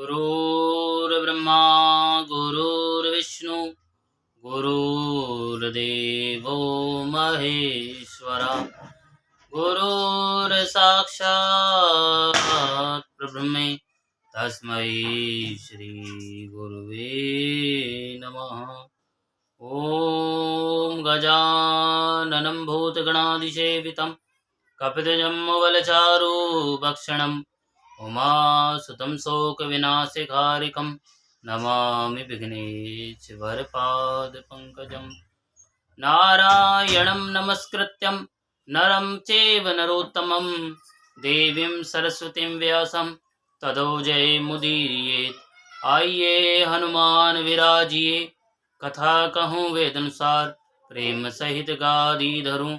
गुरुर्ब्रह्मा गुरुर्विष्णु गुरुर्देवो महेश्वरा गुरुर्साक्षात् परब्रह्म तस्मै श्री गुरुवे नमः। ॐ गजाननं भूतगणाधिसेवितं कपितजम्बुफलचारुभक्षणं उमासुतं शोकविनाशकारिकं नमामि विघ्नेश्वरपादपङ्कजं। नारायणं नमस्कृत्यं नरं चैव नरोत्तमं देवीं सरस्वतीं व्यासं ततो जयमुदीरयेत्। आइए हनुमान विराजिए कथा कहूँ वेद अनुसार प्रेम सहित गादी धरूं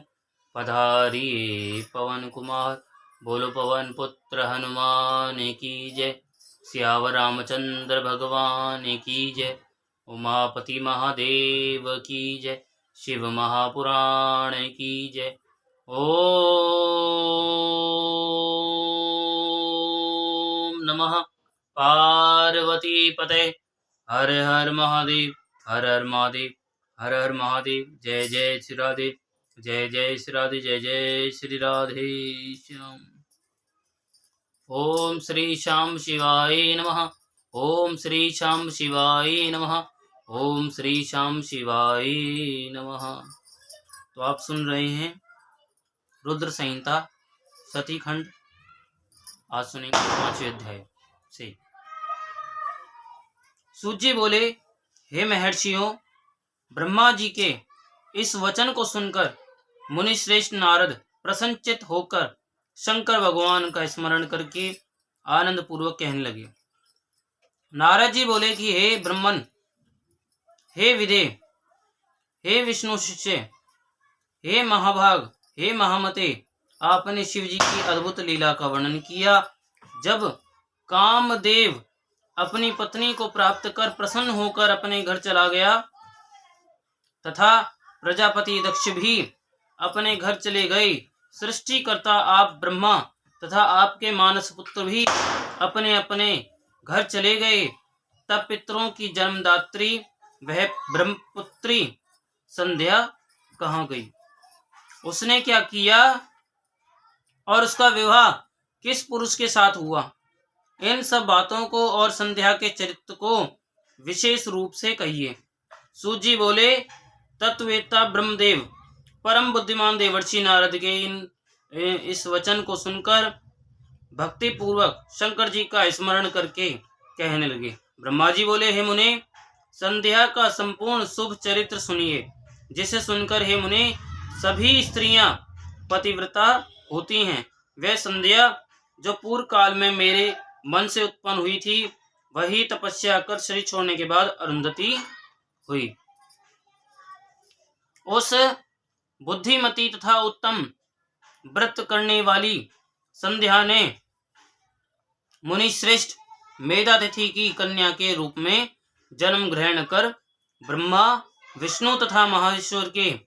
पधारिए पवन कुमार। बोलो पवन पुत्र हनुमान की जय। सियावर रामचंद्र भगवान की जय। उमापति महादेव की जय। शिव महापुराण की जय। ओम नमः पार्वती पते। हर हर महादेव हर हर महादेव हर हर महादेव। जय जय श्री राधे जय जय श्री राधे जय जय श्री राधे श्याम। ओम श्री श्याम शिवाय नमः। ओम श्री श्याम शिवाय नमः। ओम श्री श्याम शिवाय नमः। तो आप सुन रहे हैं रुद्र संहिता सती खंड। आज सुनेंगे 5वें अध्याय से। सूत जी बोले, हे महर्षियों, ब्रह्मा जी के इस वचन को सुनकर मुनि श्रेष्ठ नारद प्रसन्नचित्त होकर शंकर भगवान का स्मरण करके आनंद पूर्वक कहने लगे। नारद जी बोले कि हे ब्रह्मन, हे विदे, हे विष्णु शिष्य, हे महाभाग, हे महामते, आपने शिव जी की अद्भुत लीला का वर्णन किया। जब कामदेव अपनी पत्नी को प्राप्त कर प्रसन्न होकर अपने घर चला गया तथा प्रजापति दक्ष भी अपने घर चले गए, सृष्टिकर्ता आप ब्रह्मा तथा आपके मानस पुत्र भी अपने अपने घर चले गए, तब पितरों की जन्मदात्री वह ब्रह्मपुत्री संध्या कहाँ गई? उसने क्या किया और उसका विवाह किस पुरुष के साथ हुआ? इन सब बातों को और संध्या के चरित्र को विशेष रूप से कहिए। सूत जी बोले, तत्ववेत्ता ब्रह्मदेव परम बुद्धिमान देवर्षि नारद के इस वचन को सुनकर भक्ति पूर्वक शंकर जी का स्मरण करके कहने लगे। ब्रह्मा जी बोले, हे मुने, संध्या का संपूर्ण शुभ चरित्र सुनिए, जिसे सुनकर हे मुने सभी स्त्रियां पतिव्रता होती हैं। वह संध्या जो पूर्व काल में मेरे मन से उत्पन्न हुई थी, वही तपस्या कर शरीर छोड़ने के बाद अरुंधति हुई। उस बुद्धिमती तथा उत्तम व्रत करने वाली संध्या ने मुनि श्रेष्ठ मेधातिथि की कन्या के रूप में जन्म ग्रहण कर ब्रह्मा विष्णु तथा महेश्वर के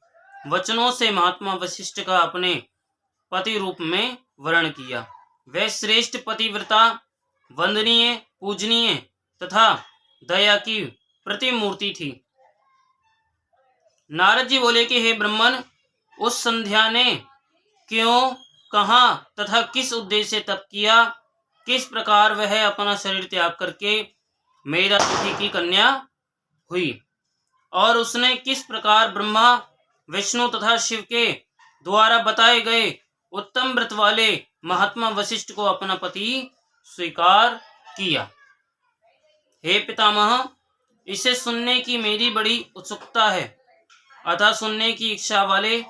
वचनों से महात्मा वशिष्ठ का अपने पति रूप में वर्ण किया। वह श्रेष्ठ पतिव्रता, वंदनीय, पूजनीय तथा दया की प्रतिमूर्ति थी। नारद जी बोले कि हे ब्रह्मन, उस संध्या ने क्यों, कहाँ तथा किस उद्देश्य से तप किया? किस प्रकार वह अपना शरीर त्याग करके मेधातिथि की कन्या हुई और उसने किस प्रकार ब्रह्मा विष्णु तथा शिव के द्वारा बताए गए उत्तम व्रत वाले महात्मा वशिष्ठ को अपना पति स्वीकार किया? हे पितामह, इसे सुनने की मेरी बड़ी उत्सुकता है, अतः सुनने की इच्छा वाले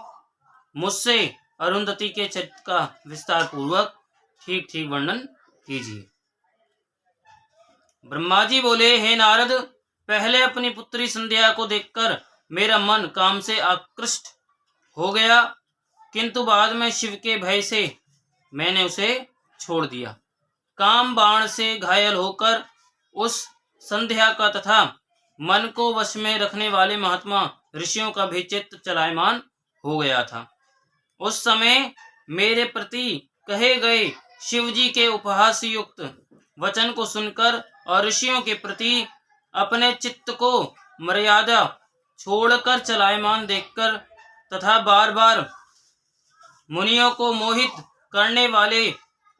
मुझसे अरुंधति के चरित्र का विस्तार पूर्वक ठीक ठीक वर्णन कीजिए। ब्रह्मा जी बोले, हे नारद, पहले अपनी पुत्री संध्या को देखकर मेरा मन काम से आकृष्ट हो गया, किंतु बाद में शिव के भय से मैंने उसे छोड़ दिया। काम बाण से घायल होकर उस संध्या का तथा मन को वश में रखने वाले महात्मा ऋषियों का भी चित्त चलायमान हो गया था। उस समय मेरे प्रति कहे गए शिवजी के उपहास युक्त वचन को सुनकर और ऋषियों के प्रति अपने चित्त को मर्यादा छोड़कर चलायमान देखकर तथा बार बार मुनियों को मोहित करने वाले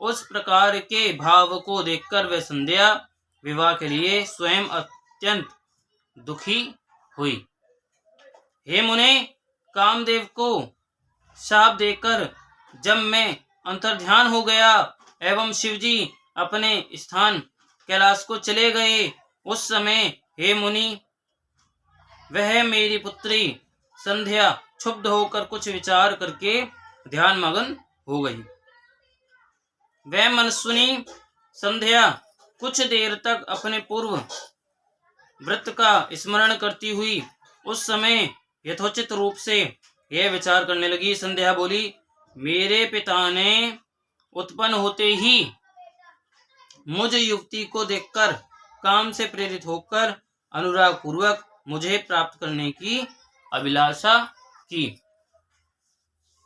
उस प्रकार के भाव को देखकर वह संध्या विवाह के लिए स्वयं अत्यंत दुखी हुई। हे मुने, कामदेव को शाप देकर जब मैं अंतर्ध्यान हो गया एवं शिवजी अपने स्थान कैलाश को चले गए, उस समय हे मुनि वह मेरी पुत्री संध्या क्षुब्ध होकर कुछ विचार करके ध्यान मग्न हो गई। वह मनस्विनी संध्या कुछ देर तक अपने पूर्व व्रत का स्मरण करती हुई उस समय यथोचित रूप से यह विचार करने लगी। संध्या बोली, मेरे पिता ने उत्पन्न होते ही मुझ युवती को देखकर काम से प्रेरित होकर अनुराग पूर्वक मुझे प्राप्त करने की अभिलाषा की।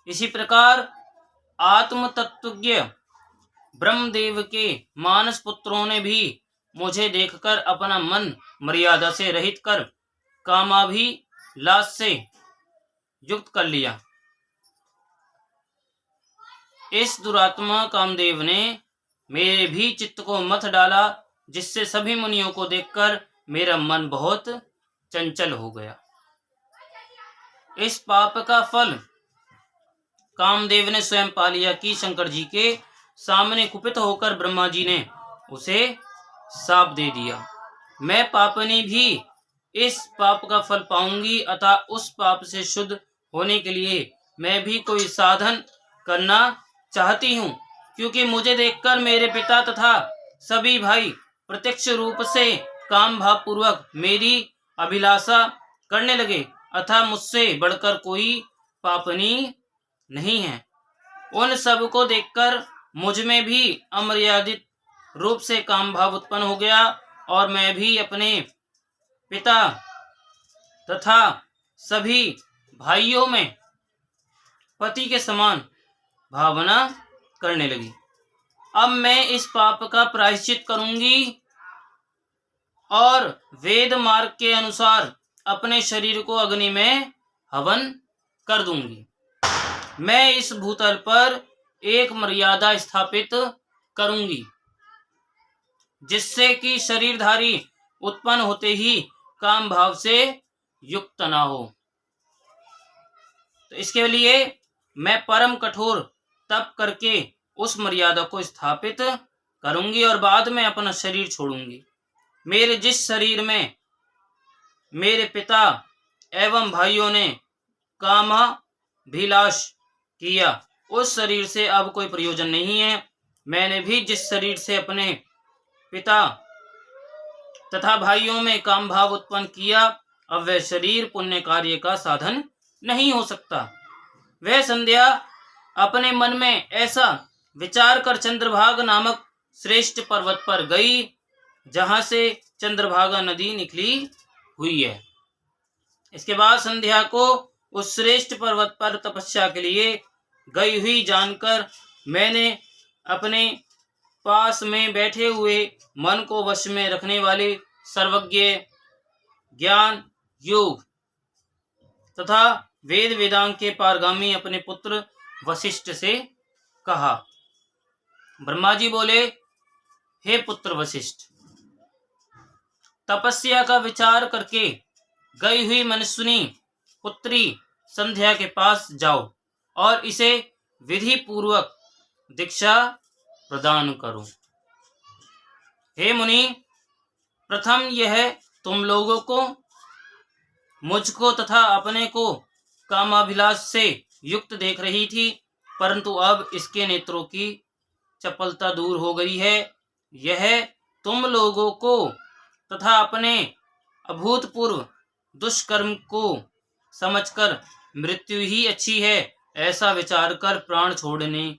इसी प्रकार आत्म तत्वज्ञ ब्रह्मदेव के मानस पुत्रों ने भी मुझे देखकर अपना मन मर्यादा से रहित कर कामाभिलाष से युक्त कर लिया। इस दुरात्मा कामदेव ने मेरे भी चित्त को मथ डाला, जिससे सभी मुनियों को देखकर मेरा मन बहुत चंचल हो गया। इस पाप का फल कामदेव ने स्वयं पा लिया कि शंकर जी के सामने कुपित होकर ब्रह्मा जी ने उसे शाप दे दिया। मैं पापनी भी इस पाप का फल पाऊंगी, अतः उस पाप से शुद्ध होने के लिए मैं भी कोई साधन करना चाहती हूँ, क्योंकि मुझे देखकर मेरे पिता तथा सभी भाई प्रत्यक्ष रूप से काम भाव पूर्वक मेरी अभिलाषा करने लगे, अतः मुझसे बढ़कर कोई पापनी नहीं है। उन सब को देखकर मुझ में भी अमर्यादित रूप से काम भाव उत्पन्न हो गया और मैं भी अपने पिता तथा सभी भाइयों में पति के समान भावना करने लगी। अब मैं इस पाप का प्रायश्चित करूंगी और वेद मार्ग के अनुसार अपने शरीर को अग्नि में हवन कर दूंगी। मैं इस भूतल पर एक मर्यादा स्थापित करूंगी, जिससे कि शरीरधारी उत्पन्न होते ही काम भाव से युक्त ना हो। तो इसके लिए मैं परम कठोर तप करके उस मर्यादा को स्थापित करूंगी और बाद में अपना शरीर छोड़ूंगी। मेरे जिस शरीर में मेरे पिता एवं भाइयों ने कामाभिलाष किया, उस शरीर से अब कोई प्रयोजन नहीं है। मैंने भी जिस शरीर से अपने पिता तथा भाइयों में काम भाव उत्पन्न किया, अब वह शरीर पुण्य कार्य का साधन नहीं हो सकता। वह संध्या अपने मन में ऐसा विचार कर चंद्रभागा नामक श्रेष्ठ पर्वत पर गई, जहां से चंद्रभागा नदी निकली हुई है। इसके बाद संध्या को उस श्रेष्ठ पर्वत पर तपस्या के लिए गई हुई जानकर मैंने अपने पास में बैठे हुए मन को वश में रखने वाले सर्वज्ञ ज्ञान योग तथा वेद वेदांग के पारगामी अपने पुत्र वशिष्ठ से कहा। ब्रह्मा जी बोले, हे पुत्र वशिष्ठ, तपस्या का विचार करके गई हुई मनस्विनी पुत्री संध्या के पास जाओ और इसे विधि पूर्वक दीक्षा प्रदान करो। हे मुनि, प्रथम यह तुम लोगों को, मुझको तथा अपने को कामाभिलाष से युक्त देख रही थी, परंतु अब इसके नेत्रों की चपलता दूर हो गई है। यह तुम लोगों को तथा अपने अभूतपूर्व दुष्कर्म को समझकर मृत्यु ही अच्छी है ऐसा विचार कर प्राण छोड़ने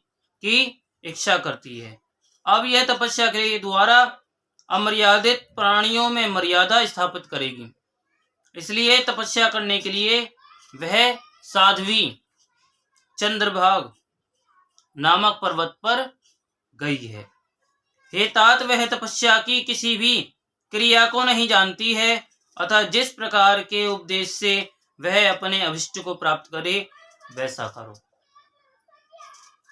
की इच्छा करती है। अब यह तपस्या के द्वारा अमर्यादित प्राणियों में मर्यादा स्थापित करेगी, इसलिए तपस्या करने के लिए वह साध्वी चंद्रभाग नामक पर्वत पर गई है। हे तात, वह तपस्या की किसी भी क्रिया को नहीं जानती है, अतः जिस प्रकार के उपदेश से वह अपने अभिष्ट को प्राप्त करे वैसा करो।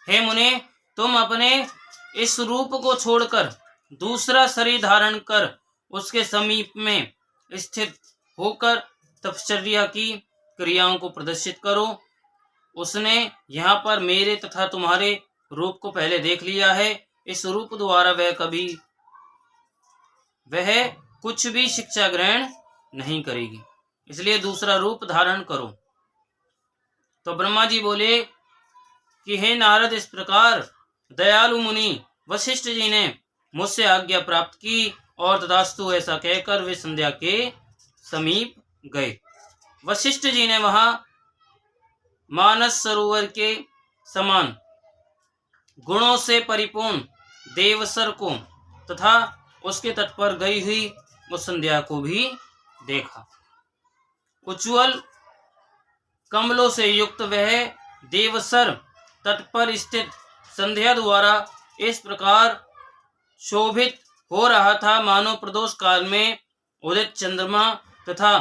हे मुने, तुम अपने इस रूप को छोड़कर दूसरा शरीर धारण कर उसके समीप में स्थित होकर तपश्चर्या की क्रियाओं को प्रदर्शित करो। उसने यहाँ पर मेरे तथा तुम्हारे रूप को पहले देख लिया है। इस रूप द्वारा वह कुछ भी शिक्षा ग्रहण नहीं करेगी, इसलिए दूसरा रूप धारण करो। तो ब्रह्मा जी बोले कि हे नारद, इस प्रकार दयालु मुनि वशिष्ठ जी ने मुझसे आज्ञा प्राप्त की और तथास्तु ऐसा कहकर वे संध्या के समीप गए। वशिष्ठ जी ने वहां मानस सरोवर के समान गुणों से परिपूर्ण देवसर को तथा उसके तट पर गई हुई उस संध्या को भी देखा। उज्ज्वल कमलों से युक्त वह देवसर तट पर स्थित संध्या द्वारा इस प्रकार शोभित हो रहा था, मानो प्रदोष काल में उदित चंद्रमा तथा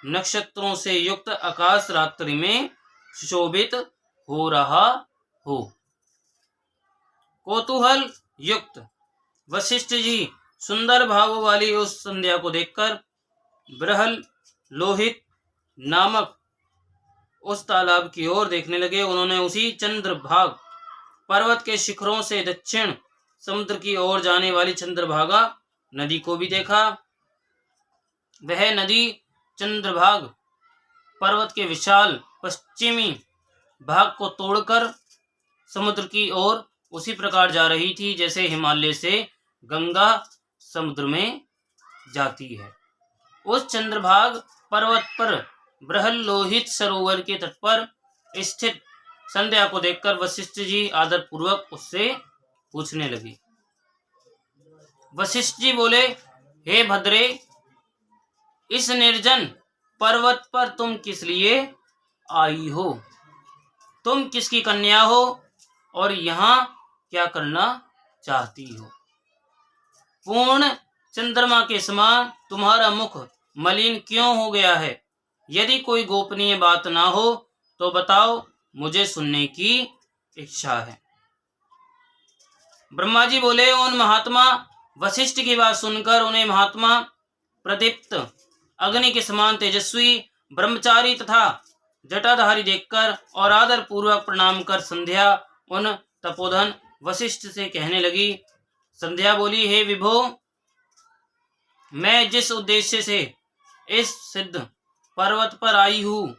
नक्षत्रों से युक्त आकाश रात्रि में सुशोभित हो रहा हो। कौतूहल युक्त वशिष्ठ जी सुंदर भाव वाली उस संध्या को देखकर बृहल लोहित नामक उस तालाब की ओर देखने लगे। उन्होंने उसी चंद्रभाग पर्वत के शिखरों से दक्षिण समुद्र की ओर जाने वाली चंद्रभागा नदी को भी देखा। वह नदी चंद्रभाग पर्वत के विशाल पश्चिमी भाग को तोड़कर समुद्र की ओर उसी प्रकार जा रही थी जैसे हिमालय से गंगा समुद्र में जाती है। उस चंद्रभाग पर्वत पर बृहल लोहित सरोवर के तट पर स्थित संध्या को देखकर वशिष्ठ जी आदर पूर्वक उससे पूछने लगे। वशिष्ठ जी बोले, हे भद्रे, इस निर्जन पर्वत पर तुम किस लिए आई हो? तुम किसकी कन्या हो और यहाँ क्या करना चाहती हो? पूर्ण चंद्रमा के समान तुम्हारा मुख मलिन क्यों हो गया है? यदि कोई गोपनीय बात ना हो तो बताओ, मुझे सुनने की इच्छा है। ब्रह्मा जी बोले, उन महात्मा वशिष्ठ की बात सुनकर उन्हें महात्मा प्रदीप्त अग्नि के समान तेजस्वी ब्रह्मचारी तथा जटाधारी देखकर और आदर पूर्वक प्रणाम कर संध्या उन तपोधन वशिष्ठ से कहने लगी। संध्या बोली, हे विभो, मैं जिस उद्देश्य से इस सिद्ध पर्वत पर आई हूँ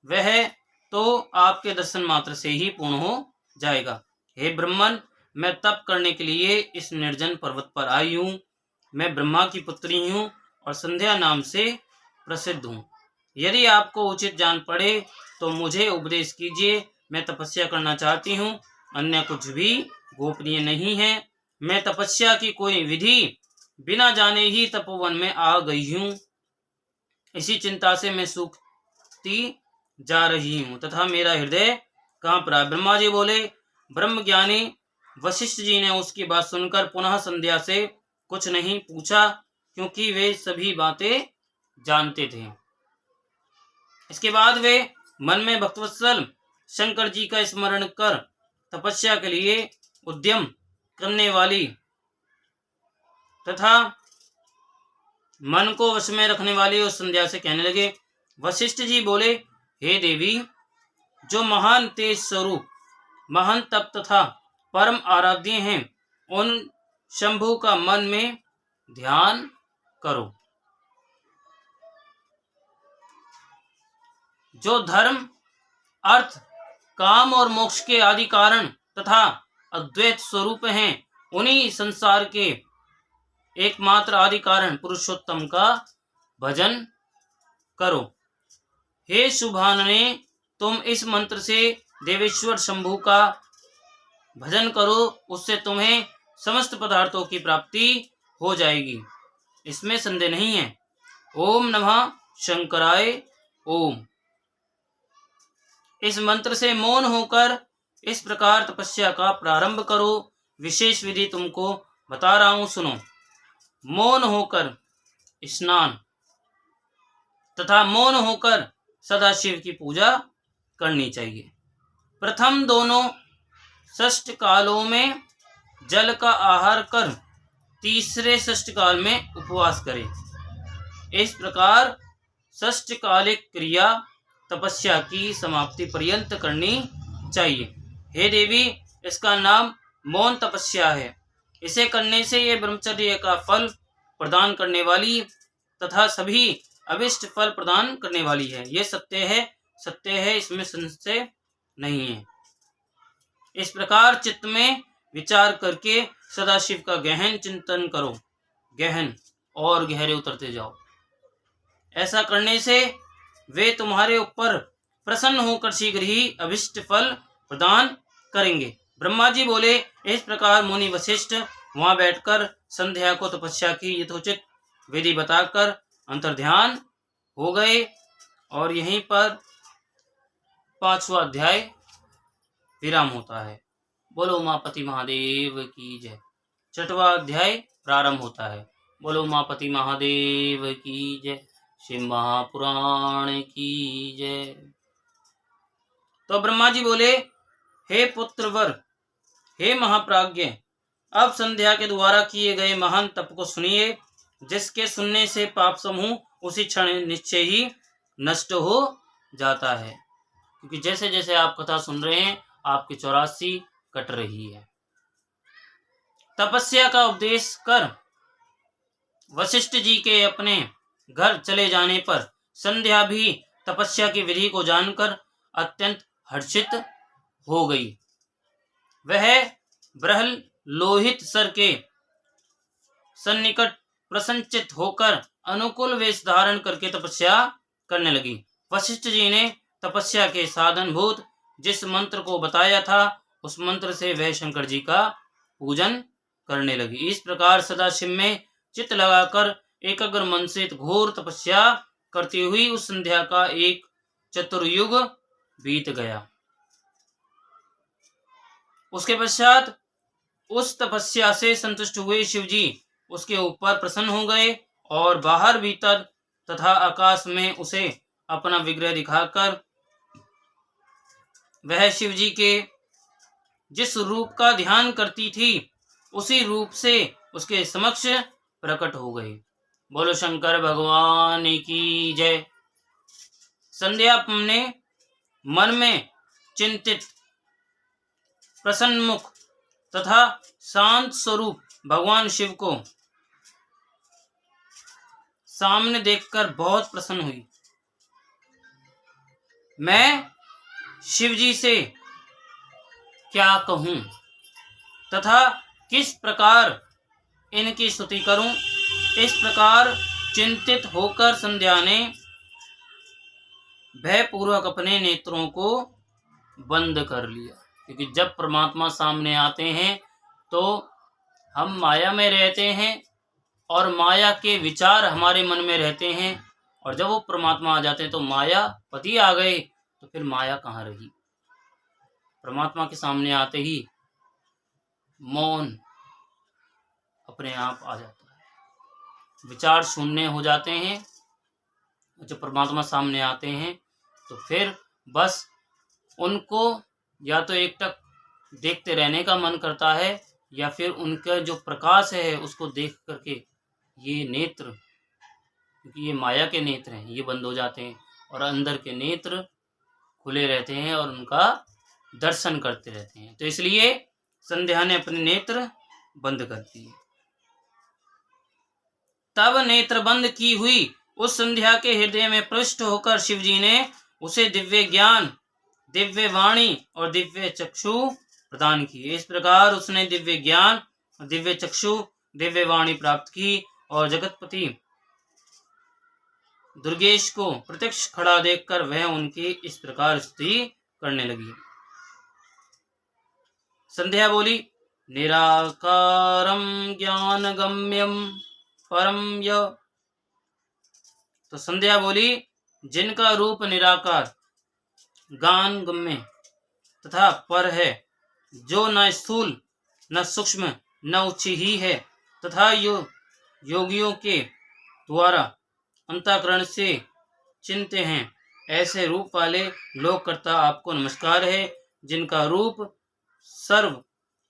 वह तो आपके दर्शन मात्र से ही पूर्ण हो जाएगा। हे ब्रह्मन, मैं तप करने के लिए इस निर्जन पर्वत पर आई हूँ। मैं ब्रह्मा की पुत्री हूँ और संध्या नाम से प्रसिद्ध हूँ। यदि आपको उचित जान पड़े तो मुझे उपदेश कीजिए। मैं तपस्या करना चाहती हूँ, अन्य कुछ भी गोपनीय नहीं है। मैं तपस्या की कोई विधि बिना जाने ही तपोवन में आ गई हूँ। इसी चिंता से मैं सूखती जा रही हूँ तथा मेरा हृदय कांप रहा। ब्रह्मा जी बोले, ब्रह्म ज्ञानी वशिष्ठ जी ने उसकी बात सुनकर पुनः संध्या से कुछ नहीं पूछा, क्योंकि वे सभी बातें जानते थे। इसके बाद वे मन में भक्तवत्सल शंकर जी का स्मरण कर तपस्या के लिए उद्यम करने वाली तथा मन को वश में रखने वाली उस संध्या से कहने लगे। वशिष्ठ जी बोले, हे देवी, जो महान तेज स्वरूप, महान तप तथा परम आराध्य हैं, उन शंभु का मन में ध्यान करो। जो धर्म, अर्थ, काम और मोक्ष के आदि कारण तथा अद्वैत स्वरूप हैं, उन्हीं संसार के एकमात्र आदि कारण पुरुषोत्तम का भजन करो। हे शुभानने, तुम इस मंत्र से देवेश्वर शंभु का भजन करो, उससे तुम्हें समस्त पदार्थों की प्राप्ति हो जाएगी, इसमें संदेह नहीं है। ओम नमः शंकराय ओम। इस मंत्र से मौन होकर इस प्रकार तपस्या का प्रारंभ करो। विशेष विधि तुमको बता रहा हूं, सुनो। मौन होकर स्नान तथा मौन होकर सदाशिव की पूजा करनी चाहिए। प्रथम दोनों षष्ठ कालों में जल का आहार कर तीसरे षष्ठ काल में उपवास करें। इस प्रकार षष्ठकालिक क्रिया तपस्या की समाप्ति पर्यंत करनी चाहिए। हे देवी, इसका नाम मौन तपस्या है। इसे करने से ये ब्रह्मचर्य का फल प्रदान करने वाली तथा सभी अभिष्ट फल प्रदान करने वाली है। ये सत्य है, इसमें संशय नहीं है। इस प्रकार चित्त में विचार करके सदाशिव का गहन चिंतन करो, गहन और गहरे उतरते जाओ। ऐसा करने से वे तुम्हारे ऊपर प्रसन्न होकर शीघ्र ही अभिष्ट फल प्रदान करेंगे। ब्रह्मा जी बोले, इस प्रकार मुनि वशिष्ठ वहां बैठकर संध्या को तपस्या की यथोचित विधि बताकर अंतर्ध्यान हो गए। और यहीं पर 5वां अध्याय विराम होता है। बोलो उमापति महादेव की जय। 6वां अध्याय प्रारंभ होता है। बोलो उमापति महादेव की जय। शिव महापुराण की जय। तो ब्रह्मा जी बोले, हे पुत्रवर, हे महाप्राज्ञ, अब संध्या के द्वारा किए गए महान तप को सुनिए, जिसके सुनने से पाप समूह उसी क्षण निश्चय ही नष्ट हो जाता है। क्योंकि जैसे जैसे आप कथा सुन रहे हैं, आपकी 84 कट रही है। तपस्या का उपदेश कर वशिष्ठ जी के अपने घर चले जाने पर संध्या भी तपस्या की विधि को जानकर अत्यंत हर्षित हो गई। वह बृहल लोहित सर के सन्निकट प्रसन्नचित होकर अनुकूल वेश धारण करके तपस्या करने लगी। वशिष्ठ जी ने तपस्या के साधनभूत जिस मंत्र को बताया था, उस मंत्र से वह शंकर जी का पूजन करने लगी। इस प्रकार सदाशिव में चित्त लगाकर एकाग्र मन से घोर तपस्या करती हुई उस संध्या का एक चतुर्युग बीत गया। उसके पश्चात उस तपस्या से संतुष्ट हुए शिव जी उसके ऊपर प्रसन्न हो गए और बाहर भीतर तथा आकाश में उसे अपना विग्रह दिखाकर वह शिव जी के जिस रूप का ध्यान करती थी, उसी रूप से उसके समक्ष प्रकट हो गए। बोलो शंकर भगवान की जय। संध्या ने मन में चिंतित, प्रसन्नमुख तथा शांत स्वरूप भगवान शिव को सामने देखकर बहुत प्रसन्न हुई। मैं शिव जी से क्या कहूं तथा किस प्रकार इनकी स्तुति करूं, इस प्रकार चिंतित होकर संध्या ने भयपूर्वक अपने नेत्रों को बंद कर लिया। क्योंकि जब परमात्मा सामने आते हैं तो हम माया में रहते हैं और माया के विचार हमारे मन में रहते हैं, और जब वो परमात्मा आ जाते हैं तो माया पति आ गए तो फिर माया कहाँ रही। परमात्मा के सामने आते ही मौन अपने आप आ जाता है, विचार शून्य हो जाते हैं। जब परमात्मा सामने आते हैं तो फिर बस उनको या तो एकटक देखते रहने का मन करता है, या फिर उनका जो प्रकाश है उसको देख करके ये नेत्र, क्योंकि ये माया के नेत्र हैं, ये बंद हो जाते हैं और अंदर के नेत्र खुले रहते हैं और उनका दर्शन करते रहते हैं। तो इसलिए संध्या ने अपने नेत्र बंद कर दिए। तब नेत्र बंद की हुई उस संध्या के हृदय में प्रविष्ट होकर शिवजी ने उसे दिव्य ज्ञान, दिव्य वाणी और दिव्य चक्षु प्रदान किए। इस प्रकार उसने दिव्य ज्ञान, दिव्य चक्षु, दिव्य वाणी प्राप्त की और जगतपति दुर्गेश को प्रत्यक्ष खड़ा देखकर वह उनकी इस प्रकार स्तुति करने लगी। संध्या बोली, निराकारं ज्ञानगम्यं परम य। तो संध्या बोली, जिनका रूप निराकार, ज्ञानगम्य तथा पर है, जो न स्थूल न सूक्ष्म न उच्च ही है तथा योगियों के द्वारा अंतःकरण से चिंते हैं, ऐसे रूप वाले लोक कर्ता आपको नमस्कार है, जिनका रूप सर्व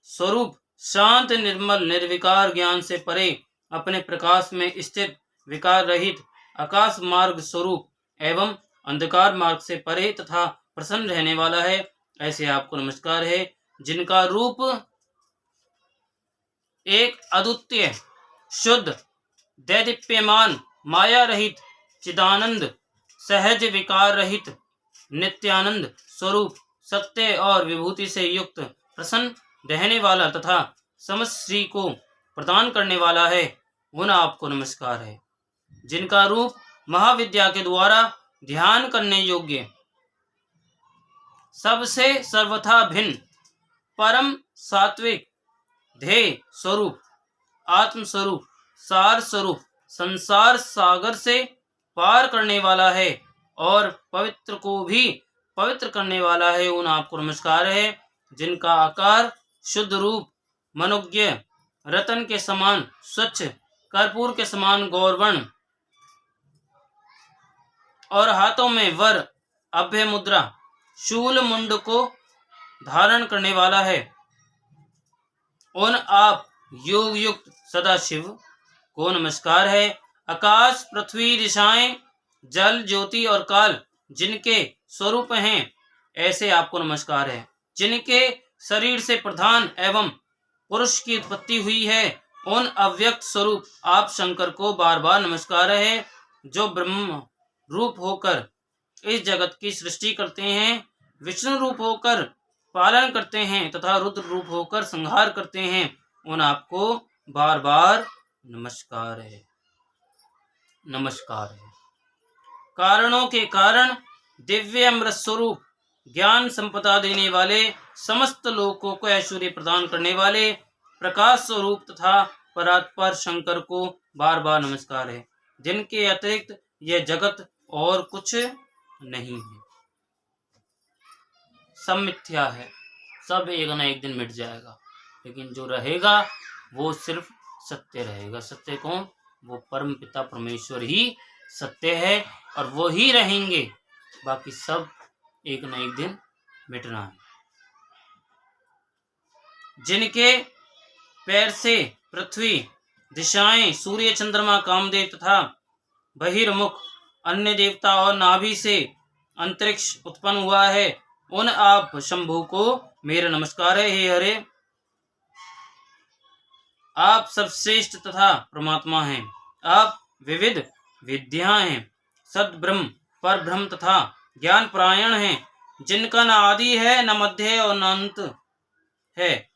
स्वरूप शांत निर्मल निर्विकार ज्ञान से परे अपने प्रकाश में स्थित विकार रहित आकाश मार्ग स्वरूप एवं अंधकार मार्ग से परे तथा प्रसन्न रहने वाला है, ऐसे आपको नमस्कार है, जिनका रूप एक अद्वितीय शुद्ध दैदीप्यमान माया रहित चिदानंद सहज विकार रहित नित्यानंद स्वरूप सत्य और विभूति से युक्त प्रसन्न रहने वाला तथा समस्त श्री को प्रदान करने वाला है, उन आपको नमस्कार है, जिनका रूप महाविद्या के द्वारा ध्यान करने योग्य सबसे सर्वथा भिन्न परम सात्विक ध्येय स्वरूप आत्म स्वरूप सार स्वरूप संसार सागर से पार करने वाला है और पवित्र को भी पवित्र करने वाला है, उन आपको नमस्कार है, जिनका आकार शुद्ध रूप मनोज्ञ रतन के समान स्वच्छ कर्पूर के समान गौरवर्ण और हाथों में वर अभय मुद्रा शूल मुंड को धारण करने वाला है, उन आप योग युक्त सदाशिव को नमस्कार है। आकाश पृथ्वी दिशाएं जल ज्योति और काल जिनके स्वरूप हैं, ऐसे आपको नमस्कार है, जिनके शरीर से प्रधान एवं पुरुष की उत्पत्ति हुई है, उन अव्यक्त स्वरूप आप शंकर को बार बार नमस्कार है, जो ब्रह्म रूप होकर इस जगत की सृष्टि करते हैं, विष्णु रूप होकर पालन करते हैं तथा रुद्र रूप होकर संहार करते हैं, उन आपको बार बार नमस्कार है, नमस्कार है। कारणों के कारण दिव्य अमृत स्वरूप ज्ञान संपदा देने वाले समस्त लोकों को ऐश्वर्य प्रदान करने वाले प्रकाश स्वरूप तथा परात्पर शंकर को बार बार नमस्कार है, जिनके अतिरिक्त यह जगत और कुछ नहीं है। सब मिथ्या है, सब एक न एक दिन मिट जाएगा, लेकिन जो रहेगा वो सिर्फ सत्य रहेगा। सत्य कौन? वो परम पिता परमेश्वर ही सत्य है और वो ही रहेंगे, बाकी सब एक न एक दिन मिटना है। जिनके पैर से पृथ्वी दिशाएं सूर्य चंद्रमा कामदेव तथा बहिर्मुख अन्य देवता और नाभि से अंतरिक्ष उत्पन्न हुआ है, उन आप शंभु को मेरा नमस्कार है। हे हरे, आप सर्वश्रेष्ठ तथा परमात्मा हैं, आप विविध विद्या हैं, सद्ब्रह्म पर ब्रह्म तथा ज्ञान परायण हैं, जिनका न आदि है न मध्य और न अंत है,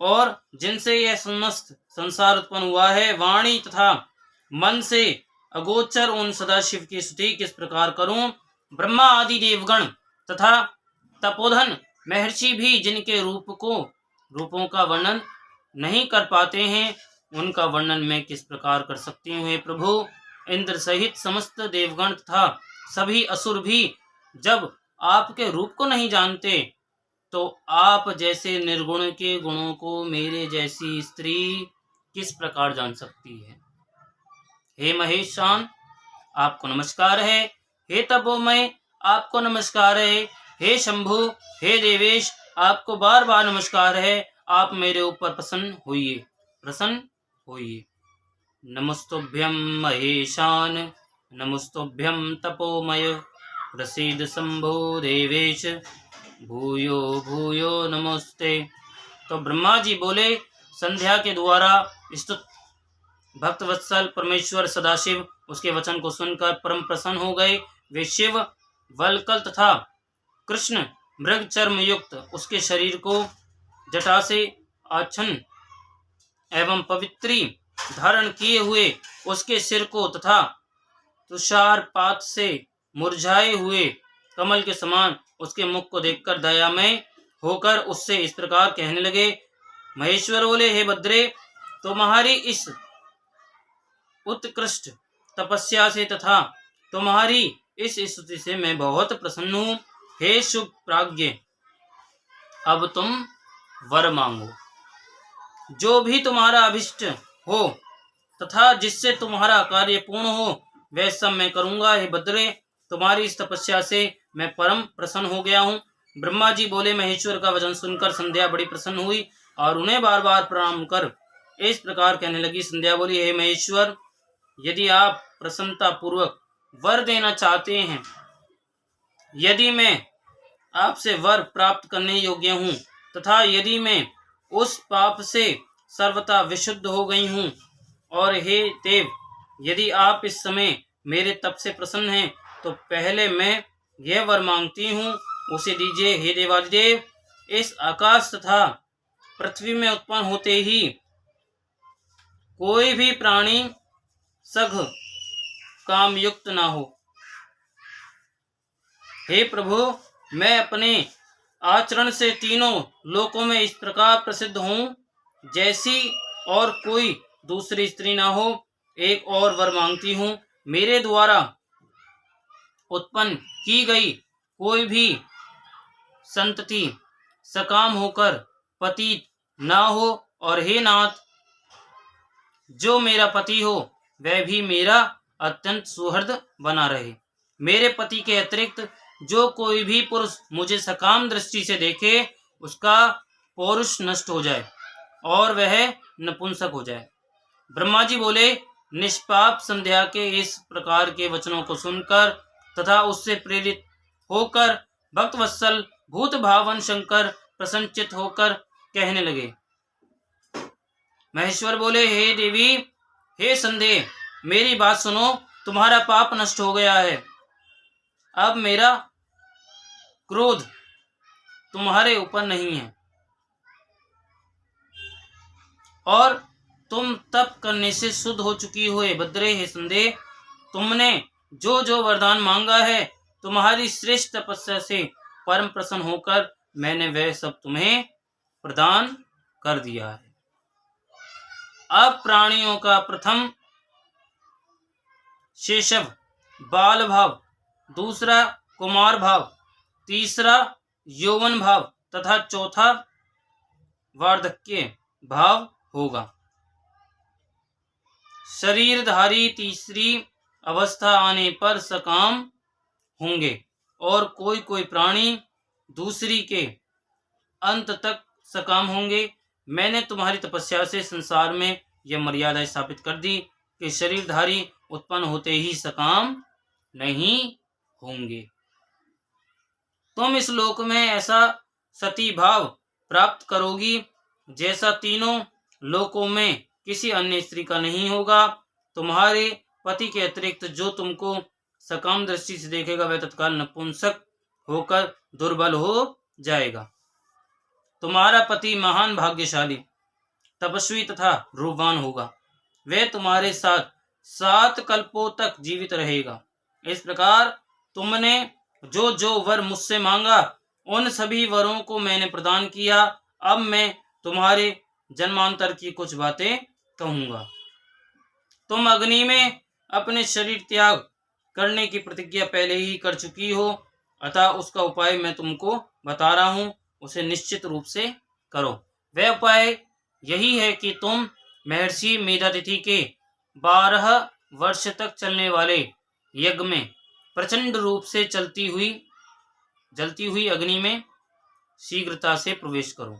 और जिनसे यह समस्त संसार उत्पन्न हुआ है। वाणी तथा मन से अगोचर उन सदाशिव की स्तुति किस प्रकार करूं? ब्रह्मा आदि देवगण तथा तपोधन महर्षि भी जिनके रूपों का वर्णन नहीं कर पाते हैं, उनका वर्णन मैं किस प्रकार कर सकती हूँ। हे प्रभु, इंद्र सहित समस्त देवगण तथा सभी असुर भी जब आपके रूप को नहीं जानते, तो आप जैसे निर्गुण के गुणों को मेरे जैसी स्त्री किस प्रकार जान सकती है। हे महेशान, आपको नमस्कार है। हे तपोमय, आपको नमस्कार है। हे शंभु, हे देवेश, आपको बार बार नमस्कार है। आप मेरे ऊपर प्रसन्न होइए, प्रसन्न होइए। नमस्तुभ्यं महेशान, नमस्तुभ्यं तपोमय, प्रसीद शंभो देवेश, भूयो भूयो नमस्ते। तो ब्रह्मा जी बोले, संध्या के द्वारा स्तुत भक्तवत्सल परमेश्वर सदाशिव उसके वचन को सुनकर परम प्रसन्न हो गए। वे शिव वलकल तथा कृष्ण मृग चर्म युक्त उसके शरीर को जटा से आच्छन्न एवं पवित्री धारण किए हुए उसके सिर को तथा तुषारपात से मुरझाए हुए कमल के समान उसके मुख को देखकर दयामय होकर उससे इस प्रकार कहने लगे। महेश्वर बोले, हे भद्रे, तुम्हारी इस उत्कृष्ट तपस्या से तथा तुम्हारी इस स्तुति से मैं बहुत प्रसन्न हूँ। हे शुभ प्राज्ञ, अब तुम वर मांगो। जो भी तुम्हारा अभिष्ट हो तथा जिससे तुम्हारा कार्य पूर्ण हो वह सब मैं करूंगा। हे बद्रे, तुम्हारी इस तपस्या से मैं परम प्रसन्न हो गया हूँ। ब्रह्मा जी बोले। महेश्वर का वचन सुनकर संध्या बड़ी प्रसन्न हुई और उन्हें बार बार प्रणाम कर इस प्रकार कहने लगी। संध्या बोली, हे महेश्वर, यदि आप प्रसन्नता पूर्वक वर देना चाहते हैं, यदि मैं आपसे वर प्राप्त करने योग्य हूँ तथा यदि मैं उस पाप से सर्वथा विशुद्ध हो गई हूँ, और हे देव, यदि आप इस समय मेरे तप से प्रसन्न हैं तो पहले मैं यह वर मांगती हूँ, उसे दीजिए। हे देवादिदेव, इस आकाश तथा पृथ्वी में उत्पन्न होते ही कोई भी प्राणी सघ काम युक्त ना हो। हे प्रभु, मैं अपने आचरण से तीनों लोकों में इस प्रकार प्रसिद्ध हूँ जैसी और कोई दूसरी स्त्री ना हो। एक और वर मांगती हूँ, मेरे द्वारा उत्पन्न की गई कोई भी संतति सकाम होकर पतित ना हो, और हे नाथ, जो मेरा पति हो वह भी मेरा अत्यंत सुहृद बना रहे। मेरे पति के अतिरिक्त जो कोई भी पुरुष मुझे सकाम दृष्टि से देखे उसका पौरुष नष्ट हो जाए और वह नपुंसक हो जाए। ब्रह्मा जी बोले। निष्पाप संध्या के इस प्रकार के वचनों को सुनकर तथा उससे प्रेरित होकर भक्तवत्सल भूत भावन शंकर प्रसन्नचित होकर कहने लगे। महेश्वर बोले, हे देवी, हे संध्या, मेरी बात सुनो। तुम्हारा पाप नष्ट हो गया है। अब मेरा क्रोध तुम्हारे ऊपर नहीं है और तुम तप करने से शुद्ध हो चुकी हो। भद्रे, हे संध्या, तुमने जो जो वरदान मांगा है तुम्हारी श्रेष्ठ तपस्या से परम प्रसन्न होकर मैंने वह सब तुम्हें प्रदान कर दिया है। अब प्राणियों का प्रथम शेषव बाल भाव, दूसरा कुमार भाव, तीसरा यौवन भाव तथा चौथा वार्धक्य भाव होगा। शरीरधारी तीसरी अवस्था आने पर सकाम होंगे और कोई कोई प्राणी दूसरी के अंत तक सकाम होंगे। मैंने तुम्हारी तपस्या से संसार में यह मर्यादा स्थापित कर दी कि शरीरधारी उत्पन्न होते ही सकाम नहीं होंगे। तुम इस लोक में ऐसा सती भाव प्राप्त करोगी जैसा तीनों लोकों में किसी अन्य स्त्री का नहीं होगा। तुम्हारे पति के अतिरिक्त जो तुमको सकाम दृष्टि से देखेगा वह तत्काल नपुंसक होकर दुर्बल हो जाएगा। तुम्हारा पति महान भाग्यशाली, तपस्वी तथा रूपवान होगा। वह तुम्हारे साथ 7 कल्पों तक जीवित रहेगा। इस प्रकार तुमने जो जो वर मुझसे मांगा उन सभी वरों को मैंने प्रदान किया। अब मैं तुम्हारे जन्मांतर की कुछ बातें कहूँगा। तुम अग्नि में अपने शरीर त्याग करने की प्रतिज्ञा पहले ही कर चुकी हो, अतः उसका उपाय मैं तुमको बता रहा हूँ, उसे निश्चित रूप से करो। वह उपाय यही है कि तुम महर्षि मेधातिथि के 12 वर्ष तक चलने वाले यज्ञ में प्रचंड रूप से जलती हुई अग्नि में शीघ्रता से प्रवेश करो।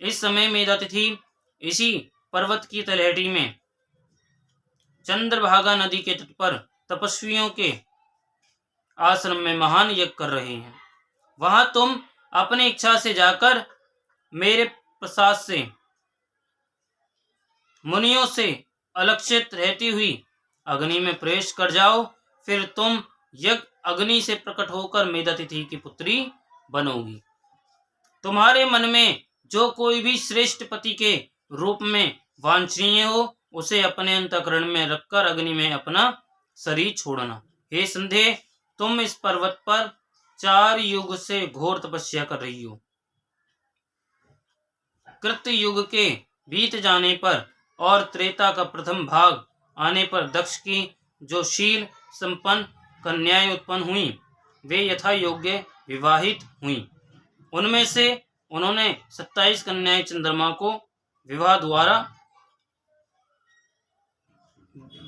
इस समय मेधातिथि इसी पर्वत की तलहटी में चंद्रभागा नदी के तट पर तपस्वियों के आश्रम में महान यज्ञ कर रहे हैं। वहां तुम अपनी इच्छा से जाकर मेरे प्रसाद से मुनियों से अलक्षित रहती हुई अग्नि में प्रवेश कर जाओ। फिर तुम यज्ञ अग्नि से प्रकट होकर मेधातिथि की पुत्री बनोगी। तुम्हारे मन में जो कोई भी श्रेष्ठ पति के रूप में वांछनीय हो उसे अपने अंतःकरण में रखकर अग्नि में अपना शरीर छोड़ना। हे संध्या, तुम इस पर्वत पर 4 युग से घोर तपस्या कर रही हो। कृत युग के बीत जाने पर और त्रेता का प्रथम भाग आने पर दक्ष की जो शील संपन्न कन्याएं उत्पन्न हुई वे यथा योग्य विवाहित हुई। उनमें से उन्होंने 27 कन्याएं चंद्रमा को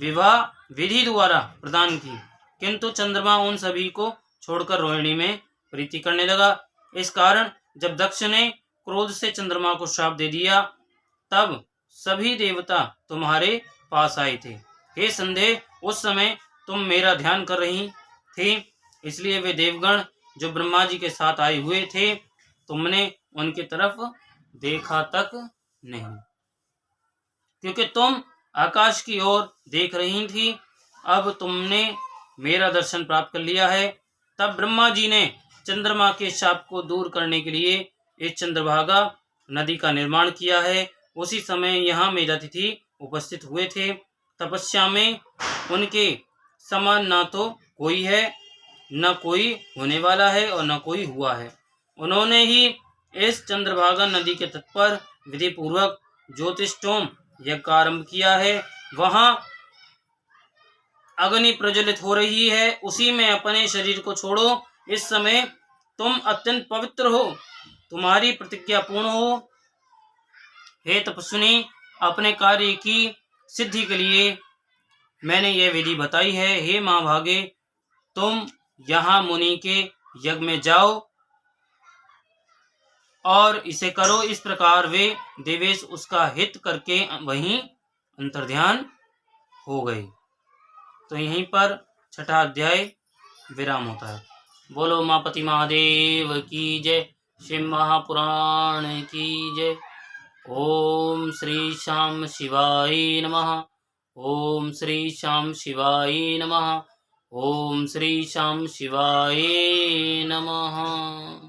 विवाह विधि द्वारा प्रदान की, किंतु चंद्रमा उन सभी को छोड़कर रोहिणी में प्रीति करने लगा। इस कारण जब दक्ष ने क्रोध से चंद्रमा को श्राप दे दिया, तब सभी देवता तुम्हारे पास आए थे। हे संदेह, उस समय तुम मेरा ध्यान कर रही थी, इसलिए वे देवगण जो ब्रह्मा जी के साथ आए हुए थे, तुमने उनकी तरफ देखा तक नहीं, क्योंकि तुम आकाश की ओर देख रही थी। अब तुमने मेरा दर्शन प्राप्त कर लिया है। तब ब्रह्मा जी ने चंद्रमा के शाप को दूर करने के लिए इस चंद्रभागा नदी का निर्माण किया है। उसी समय यहाँ मेधातिथि उपस्थित हुए थे। तपस्या में उनके समान ना तो कोई है, न कोई होने वाला है और न कोई हुआ है। उन्होंने ही इस चंद्रभागा नदी के तट पर विधि पूर्वक ज्योतिष्टोम यज्ञ का आरंभ किया है। वहां अग्नि प्रज्वलित हो रही है, उसी में अपने शरीर को छोड़ो। इस समय तुम अत्यंत पवित्र हो, तुम्हारी प्रतिज्ञा पूर्ण हो। हे तपस्विनी, अपने कार्य की सिद्धि के लिए मैंने यह विधि बताई है। हे महाभागे, तुम यहाँ मुनि के यज्ञ में जाओ और इसे करो। इस प्रकार वे देवेश उसका हित करके वहीं अंतर्ध्यान हो गए। तो यहीं पर छठा अध्याय विराम होता है। बोलो उमापति महादेव की जय, शिव महापुराण की जय। ओम श्री श्याम शिवाय नमः। ओम श्री श्याम शिवाय नमः। ओम श्री श्याम शिवाय नमः।